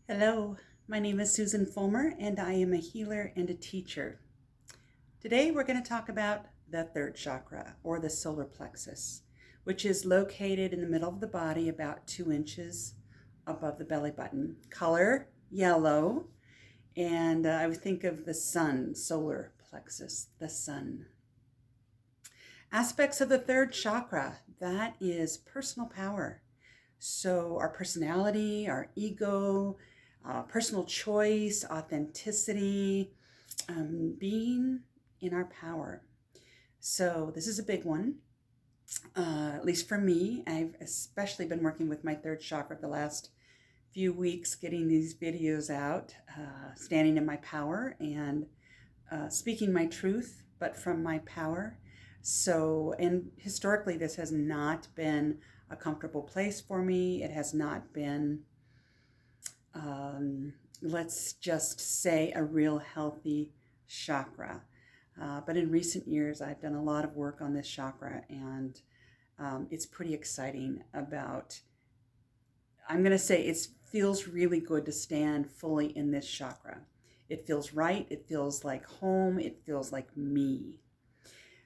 Hello, my name is Susan Fullmer and I am a healer and a teacher. Today we're going to talk about the third chakra or the solar plexus, which is located in the middle of the body about 2 inches above the belly button. Color, yellow, and I would think of the sun, solar plexus, the sun. Aspects of the third chakra, that is personal power. So our personality, our ego, personal choice, authenticity, being in our power. So this is a big one, at least for me. I've especially been working with my third chakra the last few weeks, getting these videos out, standing in my power and speaking my truth, but from my power. So, and historically, this has not been a comfortable place for me. It has not been, let's just say, a real healthy chakra. But in recent years, I've done a lot of work on this chakra, and it's pretty exciting about, I'm going to say it feels really good to stand fully in this chakra. It feels right. It feels like home. It feels like me.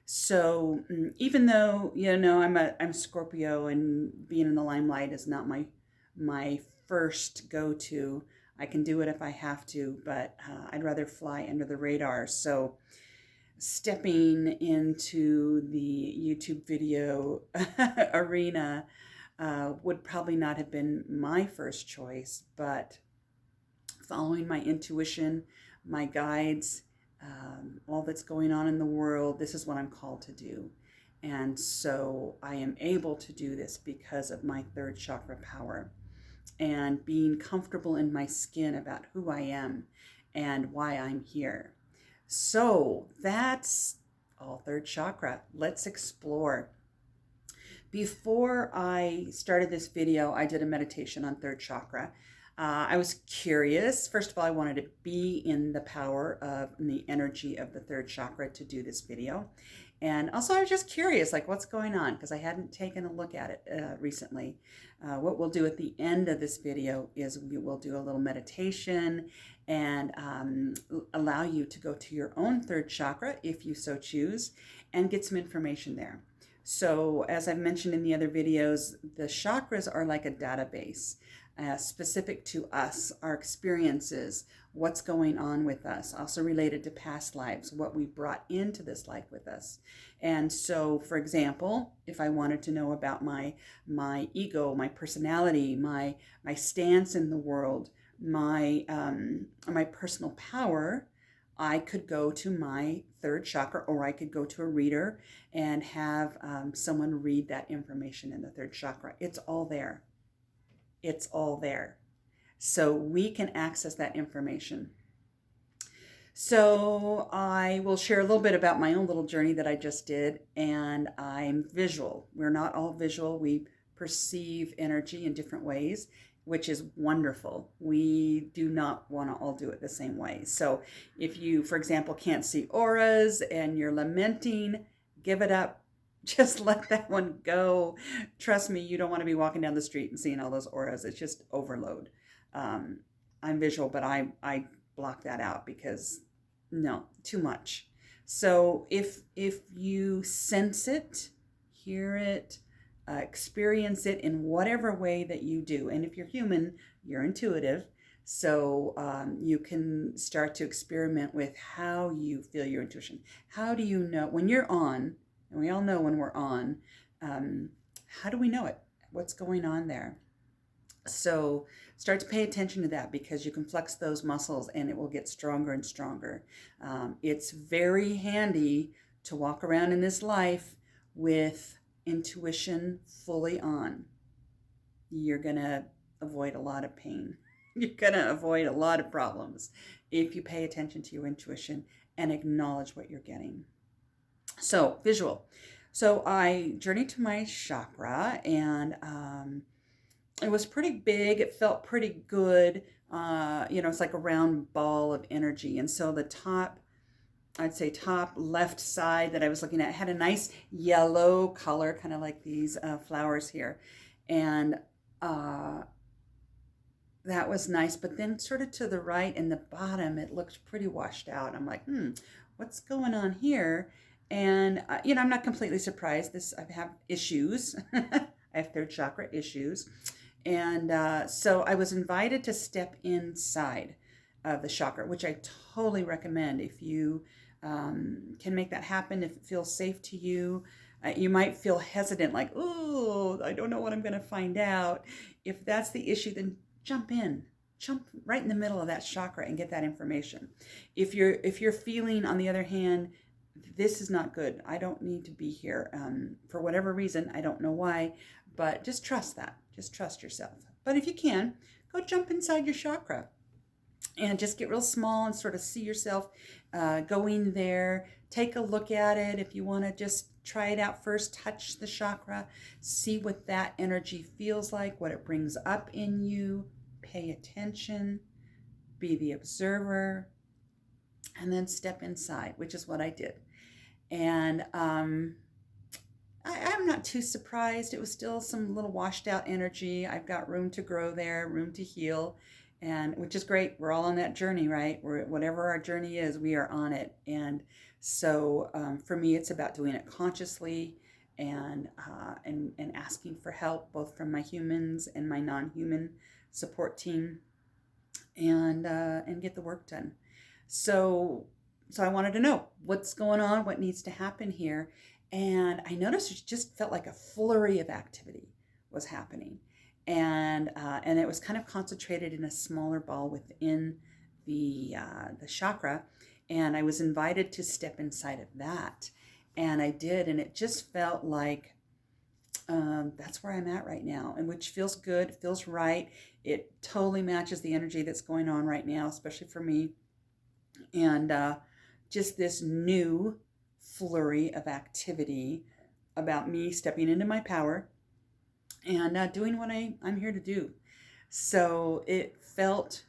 So even though, I'm Scorpio and being in the limelight is not my first go-to. I can do it if I have to, but I'd rather fly under the radar. So stepping into the YouTube video arena would probably not have been my first choice, but following my intuition, my guides, all that's going on in the world, this is what I'm called to do. And so I am able to do this because of my third chakra power and being comfortable in my skin about who I am and why I'm here. So that's all third chakra. Let's explore. Before I started this video, I did a meditation on third chakra. I was curious. First of all, I wanted to be in the power of the energy of the third chakra to do this video. And also I was just curious, like what's going on, because I hadn't taken a look at it recently. What we'll do at the end of this video is we will do a little meditation and allow you to go to your own third chakra if you so choose and get some information there. So as I've mentioned in the other videos, the chakras are like a database. Specific to us, our experiences, what's going on with us, also related to past lives, what we brought into this life with us. And so, for example, if I wanted to know about my ego, my personality, my stance in the world, my personal power, I could go to my third chakra, or I could go to a reader and have someone read that information in the third chakra. It's all there. It's all there. So we can access that information. So I will share a little bit about my own little journey that I just did. And I'm visual. We're not all visual. We perceive energy in different ways, which is wonderful. We do not want to all do it the same way. So if you, for example, can't see auras and you're lamenting, give it up. Just let that one go. Trust me, you don't want to be walking down the street and seeing all those auras. It's just overload. I'm visual, but I block that out because no, too much. So if you sense it, hear it, experience it in whatever way that you do, and if you're human, you're intuitive. So you can start to experiment with how you feel your intuition. How do you know when you're on? And we all know when we're on, how do we know it? What's going on there? So start to pay attention to that because you can flex those muscles and it will get stronger and stronger. It's very handy to walk around in this life with intuition fully on. You're going to avoid a lot of pain. You're going to avoid a lot of problems if you pay attention to your intuition and acknowledge what you're getting. So visual. So I journeyed to my chakra and it was pretty big. It felt pretty good. It's like a round ball of energy. And so the top, I'd say top left side that I was looking at had a nice yellow color, kind of like these flowers here. And that was nice. But then sort of to the right and the bottom, it looked pretty washed out. I'm like, what's going on here? And, I'm not completely surprised. I have issues. I have third chakra issues. And so I was invited to step inside of the chakra, which I totally recommend if you can make that happen, if it feels safe to you. You might feel hesitant, like, oh, I don't know what I'm going to find out. If that's the issue, then jump right in the middle of that chakra and get that information. If you're feeling, on the other hand, this is not good, I don't need to be here for whatever reason, I don't know why, but just trust that. Just trust yourself. But if you can, go jump inside your chakra and just get real small and sort of see yourself going there. Take a look at it. If you want to just try it out first, touch the chakra, see what that energy feels like, what it brings up in you. Pay attention, be the observer, and then step inside, which is what I did. And I'm not too surprised. It was still some little washed out energy. I've got room to grow there, room to heal, and which is great. We're all on that journey, right? Whatever our journey is, we are on it. And so for me, it's about doing it consciously and asking for help, both from my humans and my non-human support team, and get the work done. So I wanted to know what's going on, what needs to happen here. And I noticed it just felt like a flurry of activity was happening. And it was kind of concentrated in a smaller ball within the chakra. And I was invited to step inside of that. And I did. And it just felt like that's where I'm at right now, and which feels good, feels right. It totally matches the energy that's going on right now, especially for me. And just this new flurry of activity about me stepping into my power and doing what I'm here to do. So it felt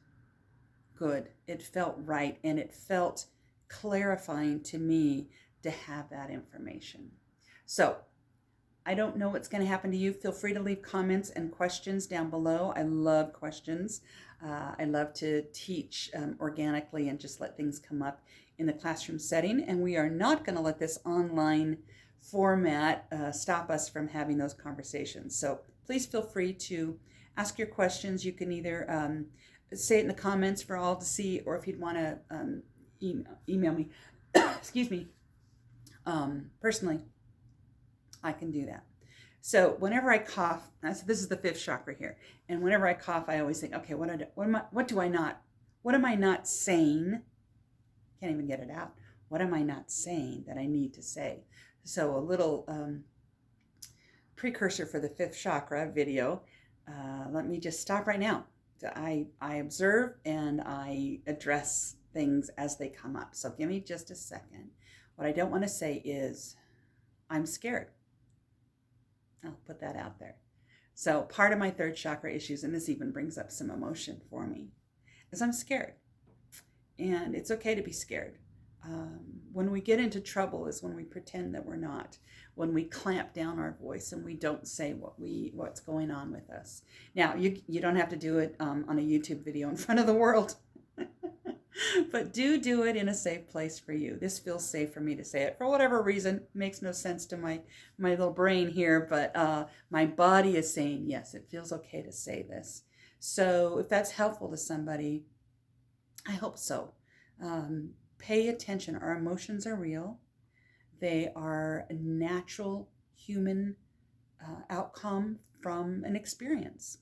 good. It felt right. And it felt clarifying to me to have that information. So I don't know what's going to happen to you. Feel free to leave comments and questions down below. I love questions. I love to teach organically and just let things come up in the classroom setting. And we are not going to let this online format stop us from having those conversations. So please feel free to ask your questions. You can either say it in the comments for all to see, or if you'd want to email me, excuse me, personally, I can do that. So whenever I cough, so this is the fifth chakra here, and whenever I cough, I always think, okay, what am I not saying? Can't even get it out. What am I not saying that I need to say? So a little precursor for the fifth chakra video. Let me just stop right now. I observe and I address things as they come up. So give me just a second. What I don't want to say is, I'm scared. I'll put that out there. So part of my third chakra issues, and this even brings up some emotion for me, is I'm scared. And it's okay to be scared. When we get into trouble is when we pretend that we're not, when we clamp down our voice and we don't say what's going on with us. Now, you don't have to do it on a YouTube video in front of the world. But do it in a safe place for you. This feels safe for me to say it. For whatever reason, it makes no sense to my little brain here, but my body is saying, yes, it feels okay to say this. So if that's helpful to somebody, I hope so. Pay attention. Our emotions are real. They are a natural human outcome from an experience.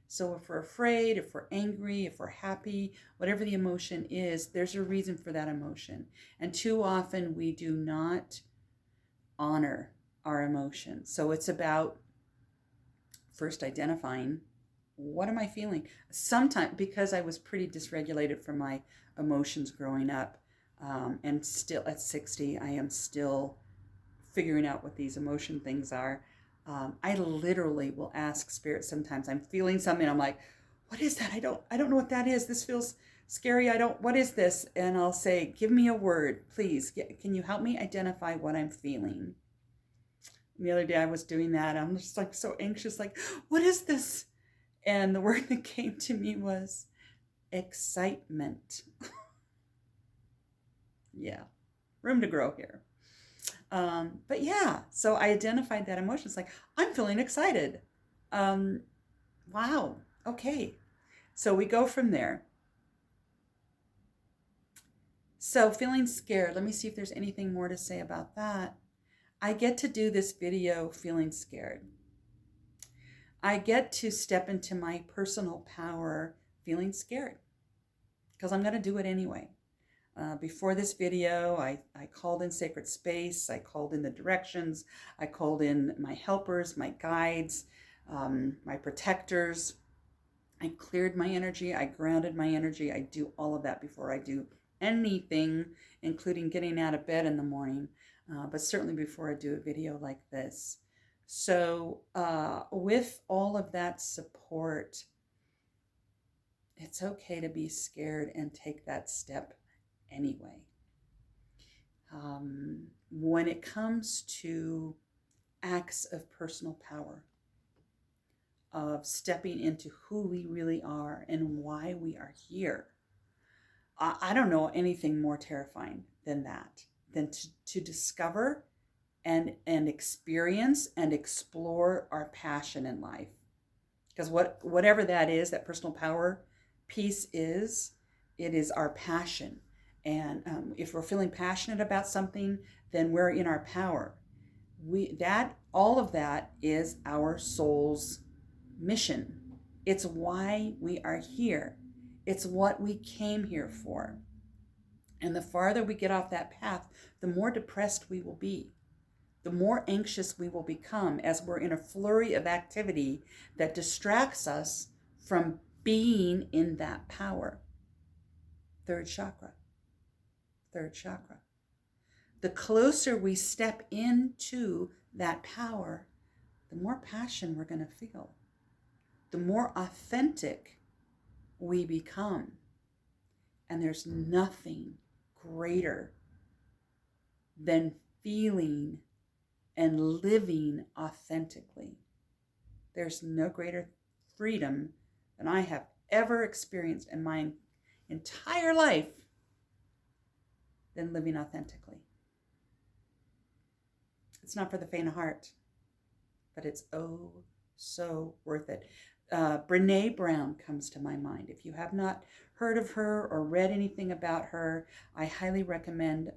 So if we're afraid, if we're angry, if we're happy, whatever the emotion is, there's a reason for that emotion. And too often we do not honor our emotions. So it's about first identifying, what am I feeling? Sometimes, because I was pretty dysregulated from my emotions growing up, and still at 60, I am still figuring out what these emotion things are. I literally will ask spirit sometimes. I'm feeling something. I'm like, what is that? I don't know what that is. This feels scary. What is this? And I'll say, give me a word, please. Can you help me identify what I'm feeling? And the other day I was doing that. I'm just like so anxious, like, what is this? And the word that came to me was excitement. Yeah, room to grow here. But yeah, so I identified that emotion. It's like, I'm feeling excited. Wow, okay. So we go from there. So feeling scared, let me see if there's anything more to say about that. I get to do this video feeling scared. I get to step into my personal power feeling scared because I'm going to do it anyway. Before this video, I called in sacred space, I called in the directions, I called in my helpers, my guides, my protectors. I cleared my energy, I grounded my energy. I do all of that before I do anything, including getting out of bed in the morning, but certainly before I do a video like this. So with all of that support, it's okay to be scared and take that step anyway. When it comes to acts of personal power, of stepping into who we really are and why we are here, I don't know anything more terrifying than that, than to discover and experience and explore our passion in life. Because whatever that is, that personal power piece is, it is our passion. And if we're feeling passionate about something, then we're in our power. All of that is our soul's mission. It's why we are here. It's what we came here for. And the farther we get off that path, the more depressed we will be. The more anxious we will become as we're in a flurry of activity that distracts us from being in that power. Third chakra. The closer we step into that power, the more passion we're going to feel. The more authentic we become. And there's nothing greater than feeling and living authentically. There's no greater freedom than I have ever experienced in my entire life than living authentically. It's not for the faint of heart, but it's oh so worth it. Brene Brown comes to my mind. If you have not heard of her or read anything about her, I highly recommend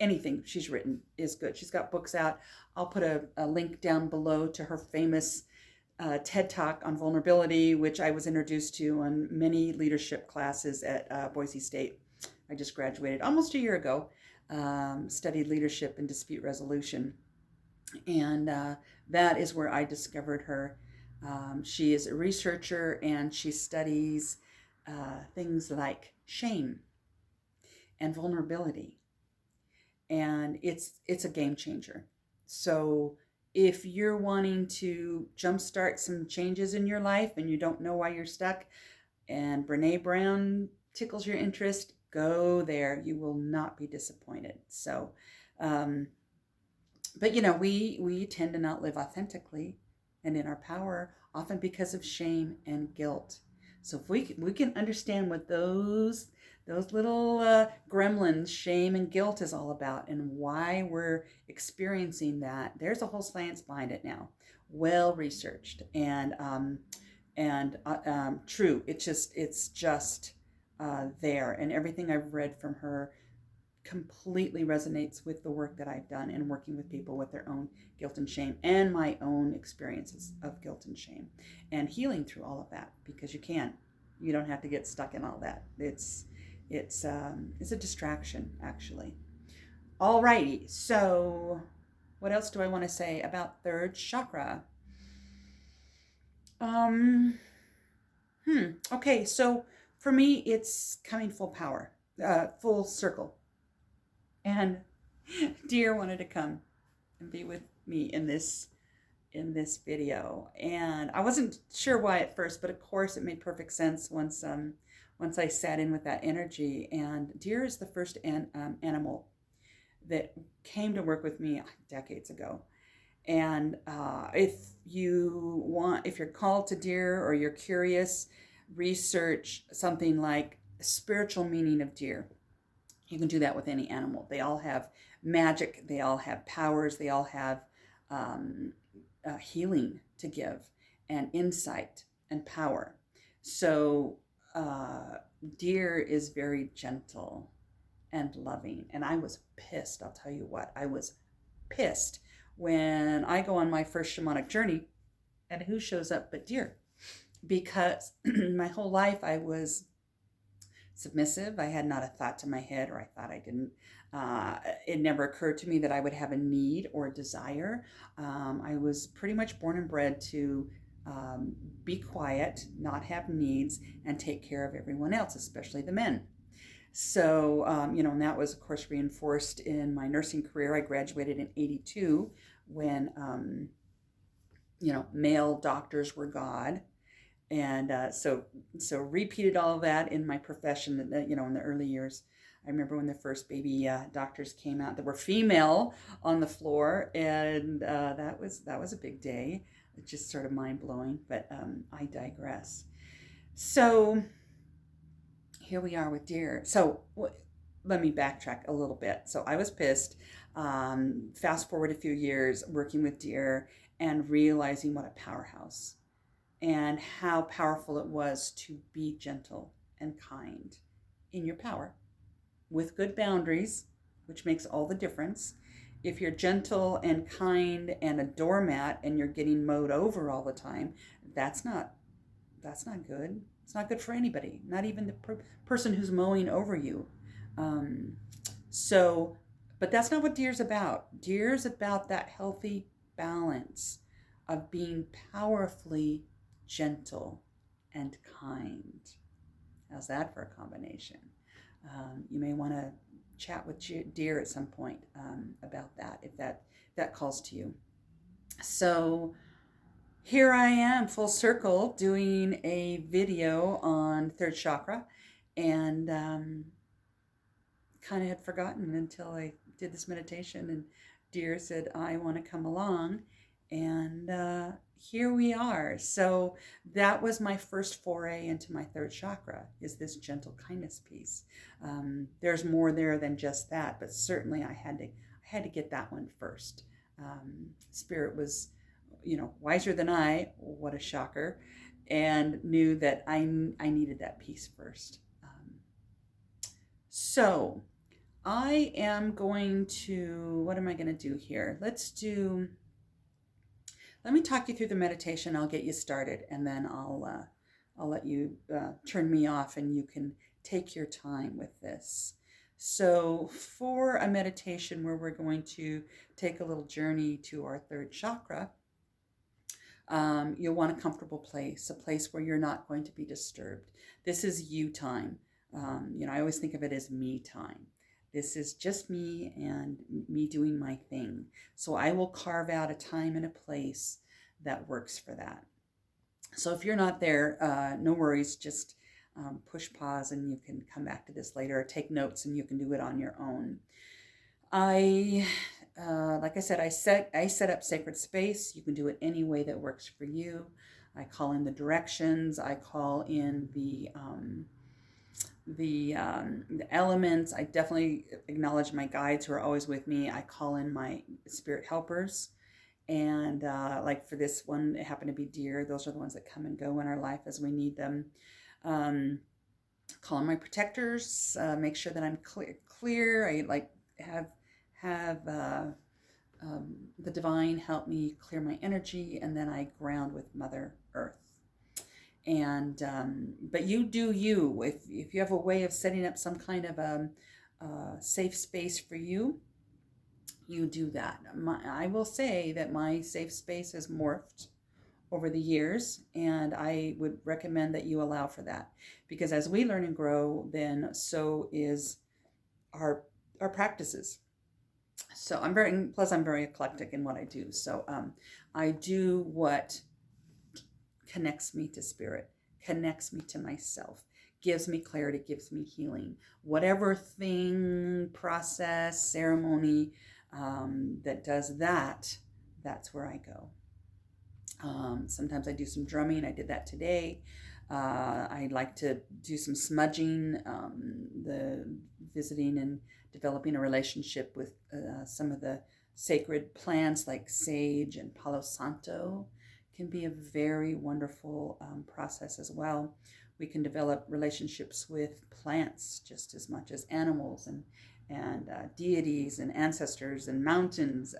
anything she's written is good. She's got books out. I'll put a link down below to her famous TED Talk on vulnerability, which I was introduced to on many leadership classes at Boise State. I just graduated almost a year ago, studied leadership and dispute resolution. And that is where I discovered her. She is a researcher and she studies things like shame and vulnerability. And it's a game changer. So if you're wanting to jumpstart some changes in your life and you don't know why you're stuck and Brene Brown tickles your interest, go there. You will not be disappointed. So, but we tend to not live authentically and in our power, often because of shame and guilt. So if we can understand what those little gremlins, shame and guilt, is all about and why we're experiencing that, there's a whole science behind it now, well researched and true. It's just there, and everything I've read from her completely resonates with the work that I've done in working with people with their own guilt and shame and my own experiences of guilt and shame and healing through all of that, because you don't have to get stuck in all that. It's a distraction, actually. Alrighty, so what else do I want to say about third chakra? Okay, so for me, it's coming full power, full circle. And Dear wanted to come and be with me in this video, and I wasn't sure why at first, but of course it made perfect sense once I sat in with that energy. And Deer is the first animal that came to work with me decades ago, And if you're called to deer or you're curious, research something like spiritual meaning of deer. You can do that with any animal. They all have magic. They all have powers. They all have um, healing to give and insight and power. So deer is very gentle and loving. And I was pissed. I'll tell you what, I was pissed when I go on my first shamanic journey and who shows up but deer? Because my whole life I was submissive. I had not a thought to my head, or I thought I didn't. It never occurred to me that I would have a need or a desire. I was pretty much born and bred to be quiet, not have needs, and take care of everyone else, especially the men. So, and that was, of course, reinforced in my nursing career. I graduated in '82 when, male doctors were God. And so repeated all of that in my profession, in the early years. I remember when the first baby doctors came out that were female on the floor, and that was a big day. It's just sort of mind-blowing, but I digress. So here we are with deer. So let me backtrack a little bit. So I was pissed. Fast forward a few years working with deer and realizing what a powerhouse and how powerful it was to be gentle and kind in your power with good boundaries, which makes all the difference. If you're gentle and kind and a doormat and you're getting mowed over all the time, that's not good. It's not good for anybody, not even the person who's mowing over you. But that's not what deer's about. Deer's about that healthy balance of being powerfully gentle and kind. How's that for a combination? You may want to chat with deer at some point about that, if that calls to you. So here I am, full circle, doing a video on third chakra, and kind of had forgotten until I did this meditation, and deer said, I want to come along, and here we are. So that was my first foray into my third chakra, is this gentle kindness piece. There's more there than just that, but certainly I had to get that one first. Spirit was, wiser than I, what a shocker, and knew that I needed that piece first. So I am going to, what am I going to do here? Let me talk you through the meditation. I'll get you started, and then I'll let you turn me off, and you can take your time with this. So for a meditation where we're going to take a little journey to our third chakra, you'll want a comfortable place, a place where you're not going to be disturbed. This is you time. I always think of it as me time. This is just me and me doing my thing. So I will carve out a time and a place that works for that. So if you're not there, no worries, just push pause and you can come back to this later, or take notes and you can do it on your own. Like I said, I set up sacred space. You can do it any way that works for you. I call in the directions. I call in the elements. I definitely acknowledge my guides who are always with me. I call in my spirit helpers. And like for this one, it happened to be deer. Those are the ones that come and go in our life as we need them. Call in my protectors. Make sure that I'm clear. I have the divine help me clear my energy, and then I ground with Mother Earth. And but you do you. If you have a way of setting up some kind of a safe space for you, you do that. I will say that my safe space has morphed over the years, and I would recommend that you allow for that, because as we learn and grow, then so is our practices. So I'm very eclectic in what I do. So I do what connects me to spirit, connects me to myself, gives me clarity, gives me healing. Whatever thing, process, ceremony that does that, that's where I go. Sometimes I do some drumming. I did that today. I like to do some smudging, the visiting and developing a relationship with some of the sacred plants like sage and Palo Santo can be a very wonderful process as well. We can develop relationships with plants just as much as animals and deities and ancestors and mountains.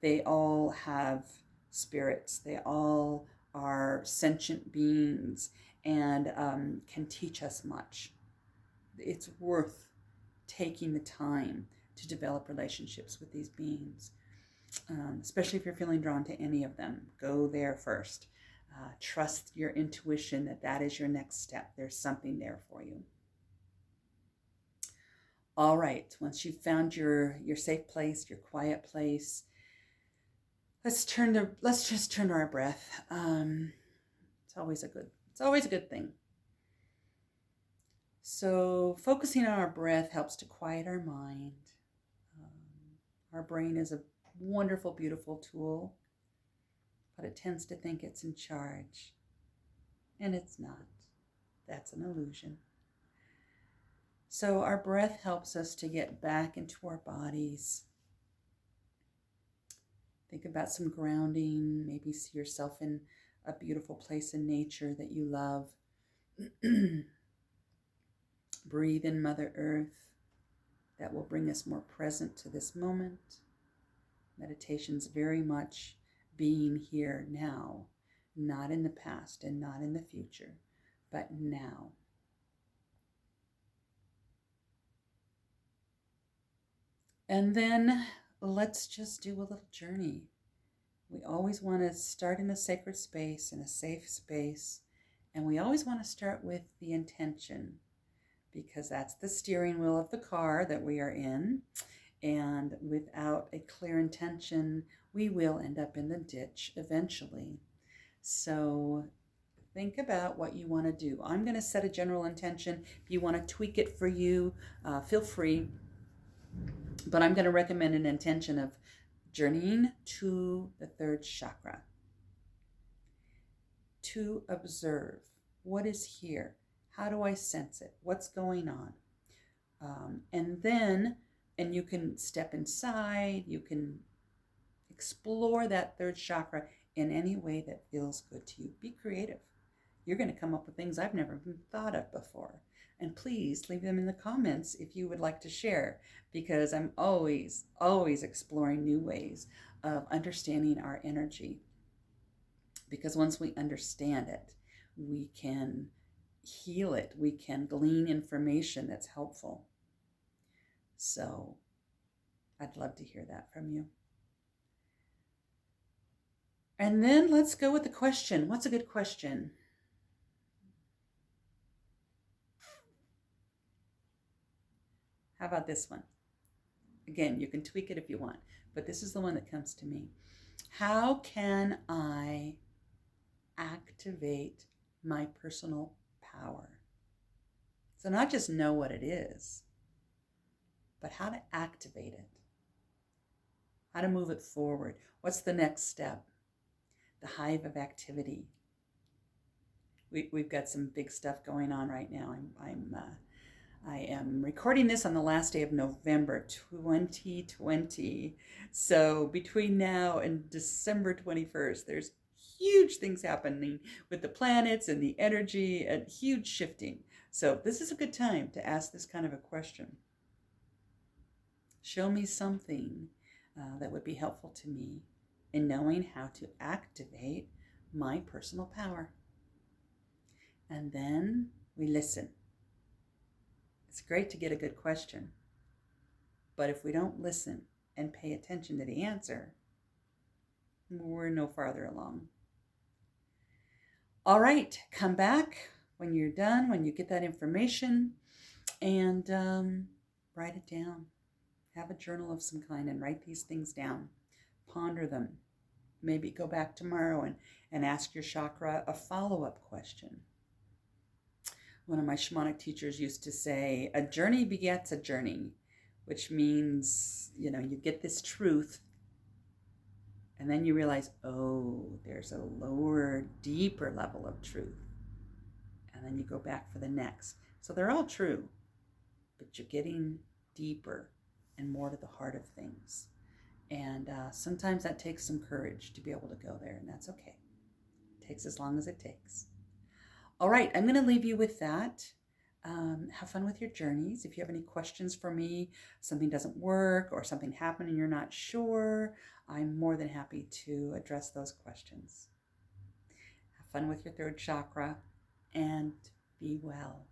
They all have spirits. They all are sentient beings and can teach us much. It's worth taking the time to develop relationships with these beings, especially if you're feeling drawn to any of them. Go there first. Trust your intuition that is your next step. There's something there for you. All right, once you've found your safe place, your quiet place, let's just turn to our breath. It's always a good thing. So focusing on our breath helps to quiet our mind. Our brain is a wonderful, beautiful tool, but it tends to think it's in charge, and it's not. That's an illusion. So our breath helps us to get back into our bodies. Think about some grounding, maybe see yourself in a beautiful place in nature that you love. Breathe in Mother Earth. That will bring us more present to this moment. Meditation's very much being here now, not in the past and not in the future, but now. And then let's just do a little journey. We always want to start in a sacred space, in a safe space, and we always want to start with the intention, because that's the steering wheel of the car that we are in. And without a clear intention, we will end up in the ditch eventually. So think about what you want to do. I'm going to set a general intention. If you want to tweak it for you, feel free. But I'm going to recommend an intention of journeying to the third chakra, to observe what is here. How do I sense it? What's going on? And you can step inside, you can explore that third chakra in any way that feels good to you. Be creative. You're going to come up with things I've never even thought of before. And please leave them in the comments if you would like to share, because I'm always exploring new ways of understanding our energy. Because once we understand it, we can heal it. We can glean information that's helpful. So I'd love to hear that from you. And then let's go with the question. What's a good question? How about this one? Again, you can tweak it if you want, but this is the one that comes to me. How can I activate my personal power? So not just know what it is, but how to activate it. How to move it forward. What's the next step? The hive of activity. We've got some big stuff going on right now. I am recording this on the last day of November 2020. So between now and December 21st, there's huge things happening with the planets and the energy and huge shifting. So this is a good time to ask this kind of a question. Show me something that would be helpful to me in knowing how to activate my personal power. And then we listen. It's great to get a good question, but if we don't listen and pay attention to the answer, we're no farther along. All right, come back when you're done, when you get that information, and write it down. Have a journal of some kind and write these things down. Ponder them. Maybe go back tomorrow and ask your chakra a follow-up question. One of my shamanic teachers used to say, a journey begets a journey, which means, you get this truth, And then you realize, oh, there's a lower, deeper level of truth. And then you go back for the next. So they're all true, but you're getting deeper and more to the heart of things. And sometimes that takes some courage to be able to go there, and that's okay. It takes as long as it takes. All right, I'm going to leave you with that. Have fun with your journeys. If you have any questions for me, something doesn't work or something happened and you're not sure, I'm more than happy to address those questions. Have fun with your third chakra and be well.